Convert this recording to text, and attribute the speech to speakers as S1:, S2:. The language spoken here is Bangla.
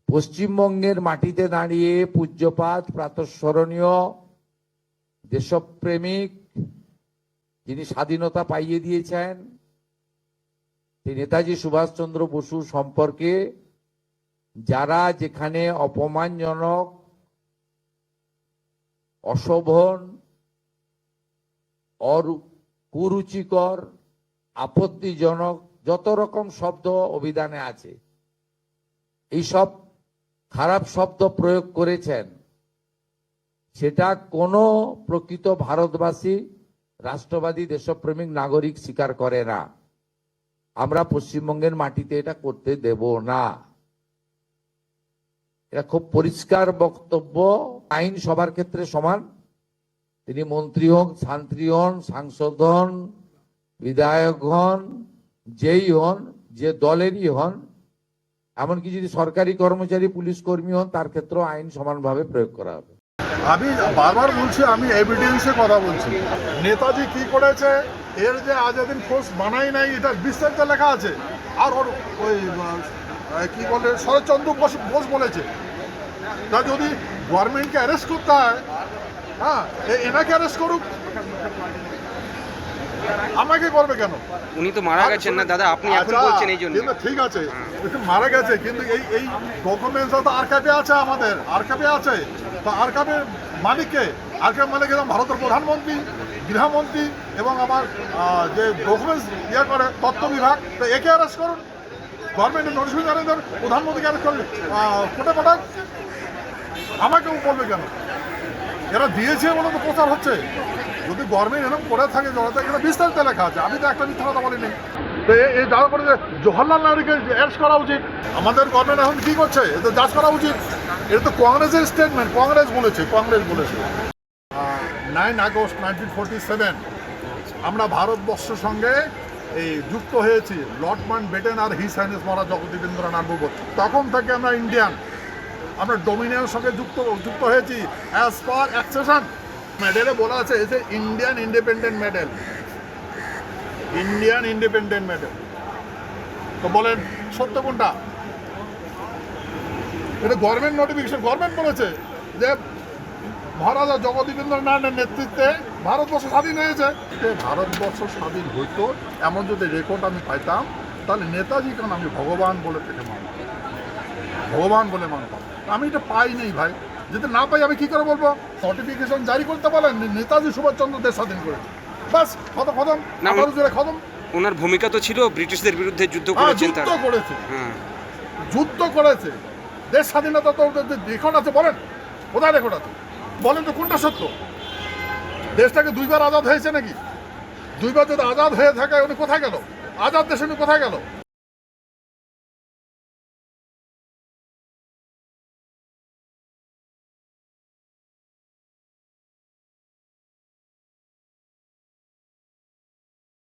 S1: পশ্চিমবঙ্গের মাটিতে দাঁড়িয়ে পূজ্যপাত প্রাতঃস্মরণীয় দেশপ্রেমিক যিনি স্বাধীনতা পাইয়ে দিয়েছেন নেতাজি সুভাষচন্দ্র বসু সম্পর্কে যারা যেখানে অপমানজনক, অশোভন, কুরুচিকর, আপত্তিজনক যত রকম শব্দ অভিধানে আছে, এইসব খারাপ শব্দ প্রয়োগ করেছেন, সেটা কোনো প্রকৃত ভারতবাসী, রাষ্ট্রবাদী দেশপ্রেমিক নাগরিক স্বীকার করে না। আমরা পশ্চিমবঙ্গের মাটিতে এটা করতে দেব না। এটা খুব পরিষ্কার বক্তব্য। আইন সবার ক্ষেত্রে সমান। তিনি মন্ত্রী হন, শান্তি হন, সাংসদ হন, বিধায়ক হন, যেই হন, যে দলেরই হন, এমনকি যদি সরকারি কর্মচারী, পুলিশ কর্মী হন, তার ক্ষেত্রেও আইন সমানভাবে প্রয়োগ করা হবে।
S2: আমি বারবার বলছি, আমি এভিডেন্সে কথা বলছি। নেতাজি কি করেছে, এর যে আজাদিন ফোর্স বানাই নাই, এটা বিস্তারিত লেখা আছে। আর ওর ওই কি বলে শরৎচন্দ্র বোস বলেছে, তা যদি গভর্নমেন্টকে অ্যারেস্ট করতে হয়, হ্যাঁ, এনাকে অ্যারেস্ট করুক, আমাকে করবে কেন?
S3: উনি তো মারা গেছেন না দাদা, আপনি এখন বলছেন এই জন্য।
S2: কিন্তু ঠিক আছে, মারা গেছে, কিন্তু এই ডকুমেন্টস তো আর্কাইভে আছে, আমাদের আর্কাইভে আছে। তো আর্কাইভের মালিককে, আর্কাইভ মালিক এবং ভারতের প্রধানমন্ত্রী, গৃহমন্ত্রী এবং আমার যে ডকুমেন্টস ইয়ে করে তথ্য বিভাগ, তো একে অ্যারেস্ট করুন। গভর্নমেন্টের নোটিশ জানেন, প্রধানমন্ত্রীকে অ্যারেস্ট করলে কোর্টে পাঠান, আমাকেও বলবে কেন? এরা দিয়েছে বলে তো প্রচার হচ্ছে। যদি গভর্নমেন্ট এরকম করে থাকে, এখানে বিস্তারিত লেখা আছে, আমি তো একটা মিথ্যা কথা বলিনি। তো এই যাওয়ার পরে যে জওহরলাল নেহরুকে অ্যারেস্ট করা উচিত, আমাদের গভর্নমেন্ট এখন কি করছে, এটা জাজ করা উচিত। এটা তো কংগ্রেসের স্টেটমেন্ট, কংগ্রেস বলেছে। 9 আগস্ট 1947 আমরা ভারতবর্ষের সঙ্গে এই যুক্ত হয়েছি, লর্ড মাউন্টব্যাটেন আর হিজ হাইনেস মহারাজ জগদীবেন্দ্রনাথ বসু। তখন থেকে আমরা ইন্ডিয়ান, আমরা ডোমিনিয়নের সঙ্গে যুক্ত হয়েছি অ্যাজ পার অ্যাকসেশন। মেডেলে বলা আছে এসে Indian independent medal, Indian independent medal. তো বলেন সত্য কোনটা? এটা গভর্নমেন্ট নোটিফিকেশন, গভর্নমেন্ট বলেছে যে মহারাজা জগদীবেন্দ্রনাথের নেতৃত্বে ভারতবর্ষ স্বাধীন হয়েছে। ভারতবর্ষ স্বাধীন হইতো এমন যদি রেকর্ড আমি পাইতাম, তাহলে নেতাজিকে আমি ভগবান বলে থেকে মানতাম, ভগবান বলে মানতাম। আমি এটা পাই নেই ভাই। যদি না পাই আমি কি করে বলবো? নোটিফিকেশন জারি করতে বলেন নেতাজি সুভাষচন্দ্র দেশ স্বাধীন করেছে, বাস খতম। খতম।
S3: ওনার ভূমিকা তো ছিল ব্রিটিশদের বিরুদ্ধে যুদ্ধ করেছেন,
S2: যুদ্ধ করেছে, দেশ স্বাধীনতা তো রেকর্ড আছে। বলেন কোথায় রেকর্ড আছে? বলেন তো কোনটা সত্য? দেশটাকে দুইবার আজাদ হয়েছে নাকি? দুইবার যদি আজাদ হয়ে থাকে উনি কোথায় গেল? আজাদ দেশ উনি কোথায় গেল?